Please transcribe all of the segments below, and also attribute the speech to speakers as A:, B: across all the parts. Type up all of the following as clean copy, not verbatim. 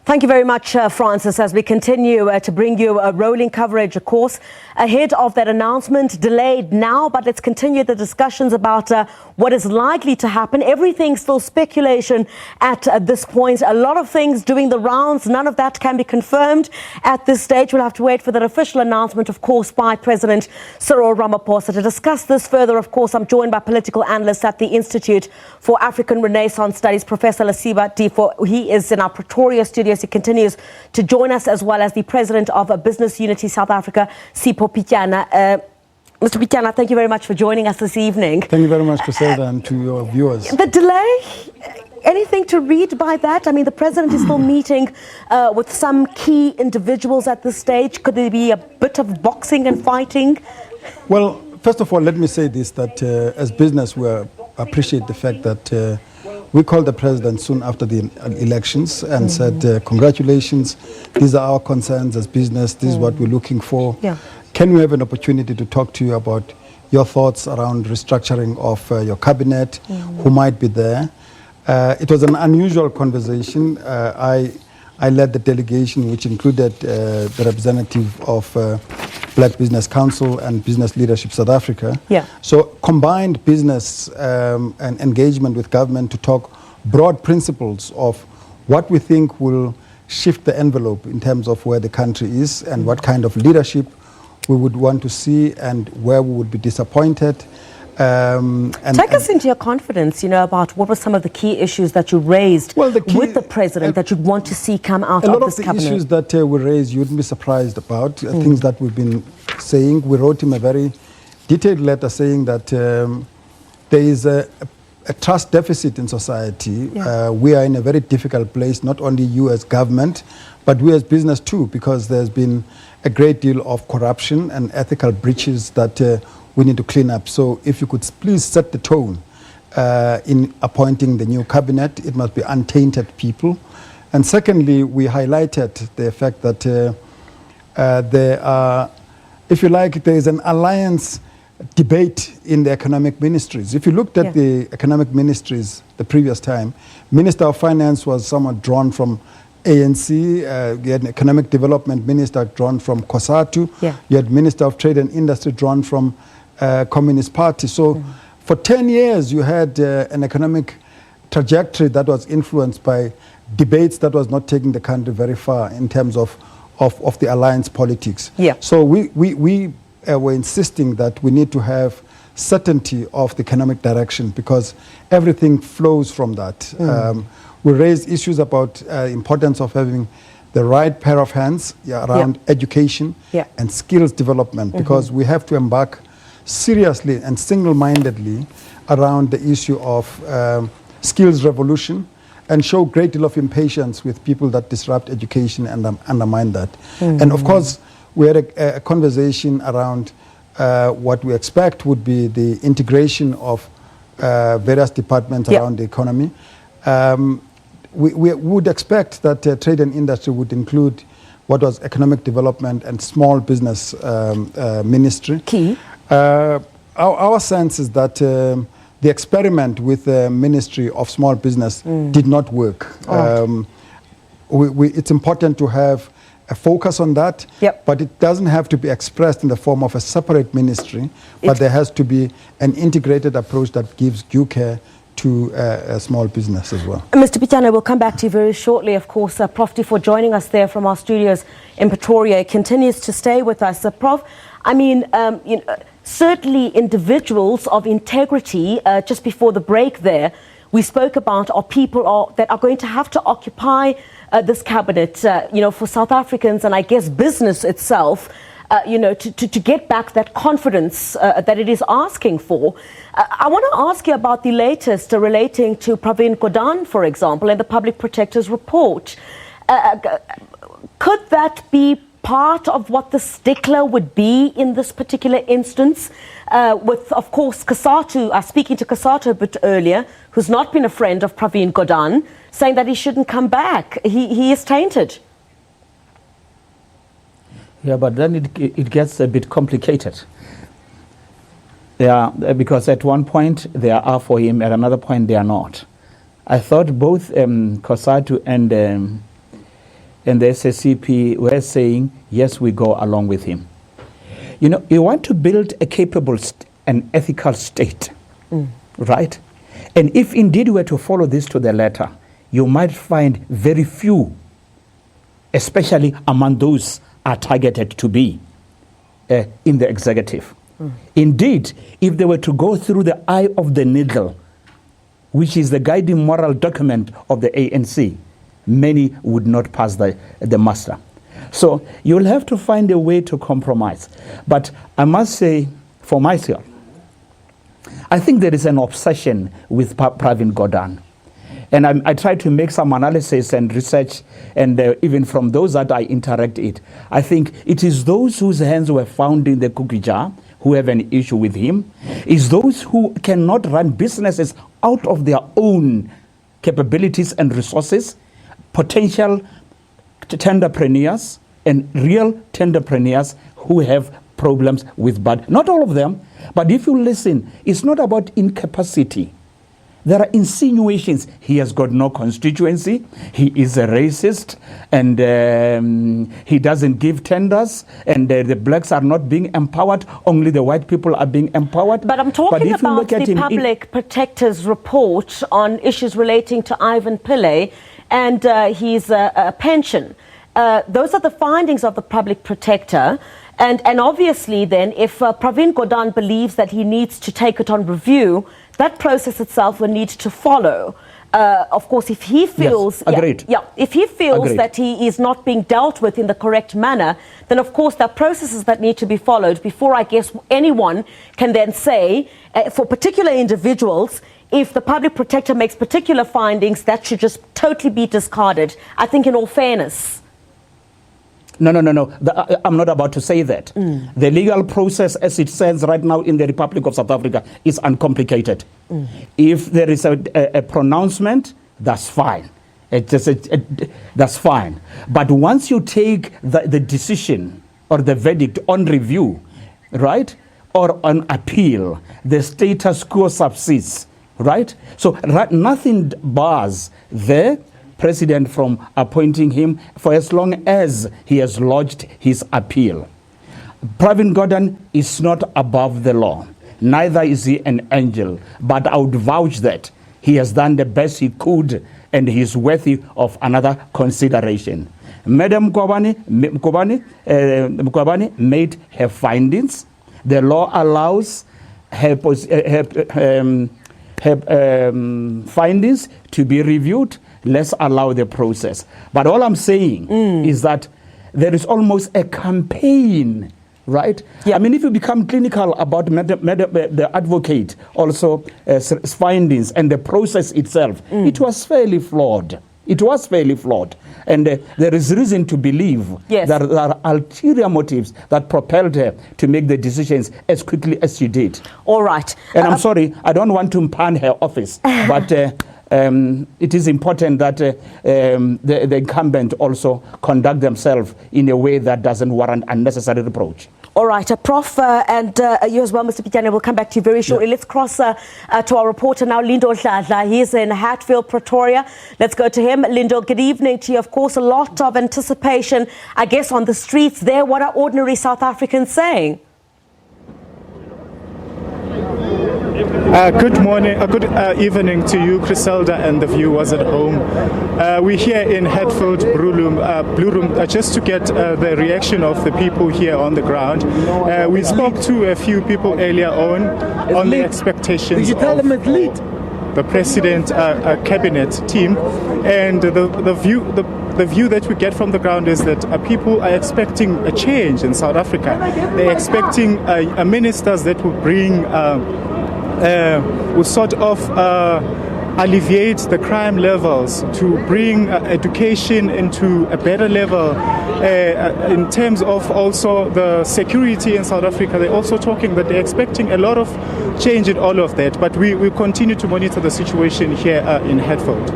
A: Thank you very much, Francis, as we continue to bring you a rolling coverage, of course, ahead of that announcement, delayed now, but let's continue the discussions about what is likely to happen. Everything's still speculation at this point. A lot of things doing the rounds. None of that can be confirmed at this stage. We'll have to wait for that official announcement, of course, by President Cyril Ramaphosa. To discuss this further, of course, I'm joined by political analyst at the Institute for African Renaissance Studies, Professor Lesiba. He is in our Pretoria studios. He continues to join us, as well as the president of Business Unity South Africa, Sipho Pityana. Mr. Pityana, thank you very much for joining us this evening.
B: Thank you very much, Priscilla, and to your viewers.
A: The delay, anything to read by that? I mean, the president is still meeting with some key individuals at this stage. Could there be a bit of boxing and fighting?
B: Well, first of all, let me say this, that as business, we appreciate the fact that we called the president soon after the elections and said, congratulations, these are our concerns as business, this is what we're looking for.
A: Yeah.
B: Can we have an opportunity to talk to you about your thoughts around restructuring of your cabinet, who might be there? It was an unusual conversation. I led the delegation, which included the representative of Black Business Council and Business Leadership South Africa.
A: Yeah.
B: So combined business and engagement with government to talk broad principles of what we think will shift the envelope in terms of where the country is and what kind of leadership we would want to see and where we would be disappointed. Take
A: us into your confidence, about what were some of the key issues that you raised with the president that you'd want to see come out of this cabinet.
B: A lot of the issues that we raised, you wouldn't be surprised about, things that we've been saying. We wrote him a very detailed letter saying that there is a trust deficit in society. Yeah. We are in a very difficult place, not only you as government, but we as business too, because there's been a great deal of corruption and ethical breaches that we need to clean up. So if you could please set the tone in appointing the new cabinet, it must be untainted people. And secondly, we highlighted the fact that there are, if you like, there is an alliance debate in the economic ministries. If you looked at the economic ministries the previous time, Minister of Finance was somewhat drawn from ANC, you had an economic development minister drawn from COSATU, you had Minister of Trade and Industry drawn from Communist Party. So for 10 years you had an economic trajectory that was influenced by debates that was not taking the country very far in terms of the alliance politics. Yeah. So we were insisting that we need to have certainty of the economic direction because everything flows from that. We raised issues about importance of having the right pair of hands around education and skills development because we have to embark seriously and single-mindedly around the issue of skills revolution and show great deal of impatience with people that disrupt education and undermine that. And of course, we had a conversation around what we expect would be the integration of various departments around the economy. We would expect that trade and industry would include what was economic development and small business ministry. Key. Our sense is that the experiment with the Ministry of Small Business did not work. It's important to have a focus on that, but it doesn't have to be expressed in the form of a separate ministry, but there has to be an integrated approach that gives due care to a small business as well.
A: Mr. Pityana, we'll come back to you very shortly. Of course, Prof. Teffo joining us there from our studios in Pretoria continues to stay with us. Prof, I mean, certainly individuals of integrity, just before the break there, we spoke about are people that are going to have to occupy this cabinet, for South Africans and I guess business itself, to get back that confidence that it is asking for. I want to ask you about the latest relating to Pravin Gordhan, for example, and the Public Protector's report. Could that be part of what the stickler would be in this particular instance? With, of course, COSATU, speaking to COSATU a bit earlier, who's not been a friend of Pravin Gordhan, saying that he shouldn't come back. He is tainted.
C: Yeah, but then it gets a bit complicated. Because at one point they are for him, at another point they are not. I thought both COSATU and and the SACP were saying, yes, we go along with him. You know, you want to build a capable and ethical state, right? And if indeed we were to follow this to the letter, you might find very few, especially among those are targeted to be in the executive. Indeed, if they were to go through the eye of the needle, which is the guiding moral document of the ANC, many would not pass the muster. So you'll have to find a way to compromise. But I must say, for myself, I think there is an obsession with Pravin Gordhan. And I try to make some analysis and research, and even from those that I interact with, I think it is those whose hands were found in the cookie jar who have an issue with him. It's those who cannot run businesses out of their own capabilities and resources, potential tenderpreneurs and real tenderpreneurs who have problems with bad. Not all of them, but if you listen, it's not about incapacity. There are insinuations. He has got no constituency. He is a racist, and he doesn't give tenders, and the blacks are not being empowered. Only the white people are being empowered.
A: But I'm talking about the Public Protector's report on issues relating to Ivan Pillay and his pension. Those are the findings of the Public Protector. And obviously then, if Pravin Gordhan believes that he needs to take it on review, that process itself will need to follow. Of course, if he feels,
C: yes, agreed.
A: If he feels
C: Agreed.
A: that he is not being dealt with in the correct manner, then of course there are processes that need to be followed before, I guess, anyone can then say, for particular individuals, if the Public Protector makes particular findings, that should just totally be discarded. I think in all fairness.
C: No. I'm not about to say that. The legal process as it stands right now in the Republic of South Africa is uncomplicated. If there is a pronouncement, that's fine. That's fine. But once you take the decision or the verdict on review, right, or on appeal, the status quo subsists, right? So nothing bars the president from appointing him for as long as he has lodged his appeal. Pravin Gordhan is not above the law. Neither is he an angel. But I would vouch that he has done the best he could, and he is worthy of another consideration. Madam Mkhwebane made her findings. The law allows her findings to be reviewed. Let's allow the process. But all I'm saying is that there is almost a campaign, right? Yeah. I mean, if you become clinical about the advocate also findings and the process itself, it was fairly flawed. It was fairly flawed. And there is reason to believe that there are ulterior motives that propelled her to make the decisions as quickly as she did. All right. And I'm sorry, I don't want to impan her office, but it is important that the incumbent also conduct themselves in a way that doesn't warrant unnecessary reproach.
A: All right, Prof, and you as well, Mr. Pityana, we'll come back to you very shortly. Let's cross to our reporter now, Lindo Dladla. He's in Hatfield, Pretoria. Let's go to him. Lindo, good evening to you. Of course, a lot of anticipation, I guess, on the streets there. What are ordinary South Africans saying?
D: Good morning, good evening to you, Griselda, and the viewers at home. We're here in Hatfield Blue Room, just to get the reaction of the people here on the ground. We spoke to a few people earlier on the expectations of the president cabinet team, and the view that we get from the ground is that people are expecting a change in South Africa. They're expecting ministers that will bring will sort of alleviate the crime levels, to bring education into a better level. In terms of also the security in South Africa, they're also talking that they're expecting a lot of change in all of that. But we continue to monitor the situation here in Hatfield.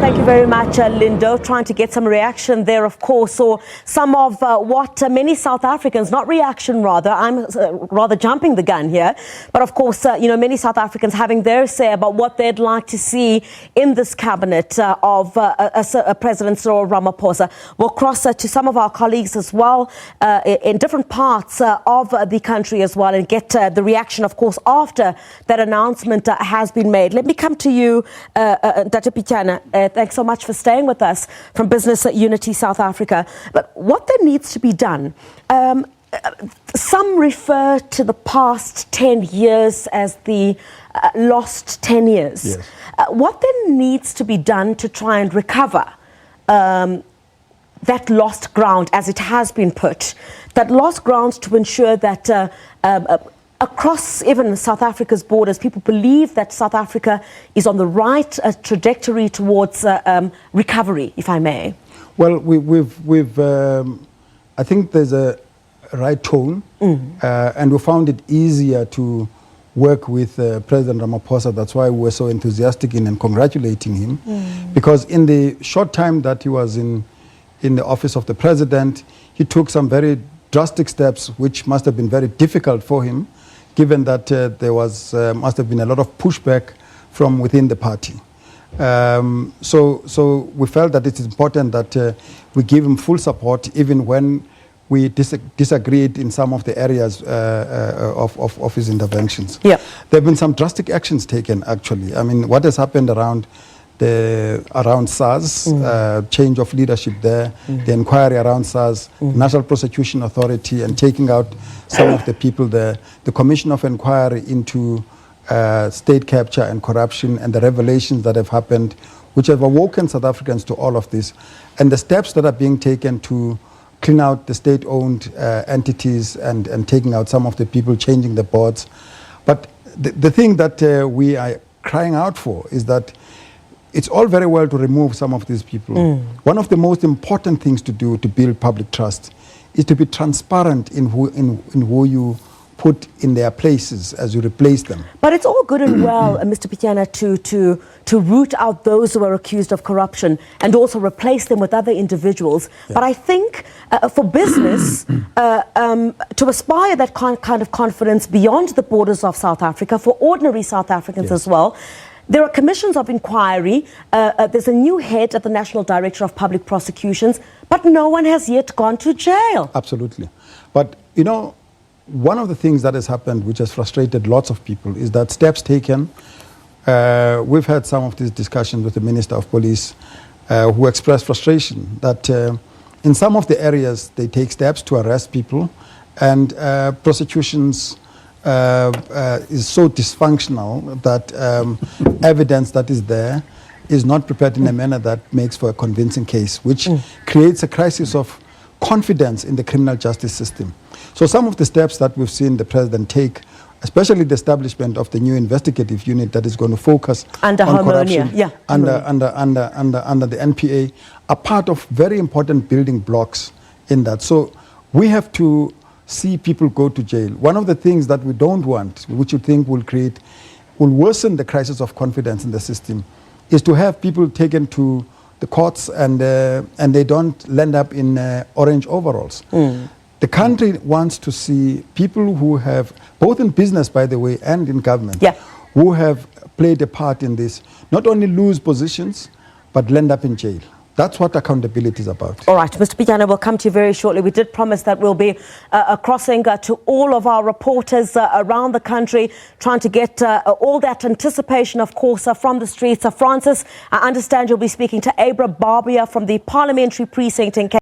A: Thank you very much, Lindo. Trying to get some reaction there, of course, or some of what many South Africans, not reaction rather, I'm rather jumping the gun here, but of course, many South Africans having their say about what they'd like to see in this cabinet of President Cyril Ramaphosa. We'll cross to some of our colleagues as well in different parts of the country as well and get the reaction, of course, after that announcement has been made. Let me come to you, Sipho Pityana. Thanks so much for staying with us from Business Unity South Africa. But what there needs to be done, some refer to the past 10 years as the lost 10 years.
B: Yes.
A: What then needs to be done to try and recover that lost ground, as it has been put, that lost ground to ensure that across even South Africa's borders, people believe that South Africa is on the right trajectory towards recovery, if I may? Well,
B: I think there's a right tone, and we found it easier to work with President Ramaphosa. That's why we were so enthusiastic in and congratulating him, because in the short time that he was in the office of the president, he took some very drastic steps, which must have been very difficult for him, given that there must have been a lot of pushback from within the party. So we felt that it is important that we give him full support, even when we disagreed in some of the areas of his interventions. Yeah. There have been some drastic actions taken, actually. I mean, what has happened around SARS, change of leadership there, the inquiry around SARS, National Prosecution Authority, and taking out some of the people there, the Commission of Inquiry into state capture and corruption, and the revelations that have happened, which have awoken South Africans to all of this, and the steps that are being taken to clean out the state-owned entities and taking out some of the people, changing the boards. But the thing that we are crying out for is that it's all very well to remove some of these people. One of the most important things to do to build public trust is to be transparent in who you put in their places as you replace them. But it's all good and well, Mr. Pityana, to root out those who are accused of corruption and also replace them with other individuals. Yeah. But I think for business to aspire that kind of confidence beyond the borders of South Africa, for ordinary South Africans as well, there are commissions of inquiry. There's a new head at the National Director of Public Prosecutions, but no one has yet gone to jail. Absolutely. But, one of the things that has happened, which has frustrated lots of people, is that steps taken. We've had some of these discussions with the Minister of Police, who expressed frustration that in some of the areas they take steps to arrest people, and prosecutions is so dysfunctional that evidence that is there is not prepared in a manner that makes for a convincing case, which creates a crisis of confidence in the criminal justice system. So some of the steps that we've seen the president take, especially the establishment of the new investigative unit that is going to focus on corruption under the NPA, are part of very important building blocks in that. So we have to see people go to jail. One of the things that we don't want, which you think will worsen the crisis of confidence in the system, is to have people taken to the courts and they don't land up in orange overalls. The country wants to see people who have, both in business, by the way, and in government, who have played a part in this, not only lose positions, but land up in jail. That's what accountability is about. All right, Mr. Pityana, we'll come to you very shortly. We did promise that we'll be crossing to all of our reporters around the country, trying to get all that anticipation, of course, from the streets. Francis, I understand you'll be speaking to Abra Barbia from the Parliamentary Precinct in Cape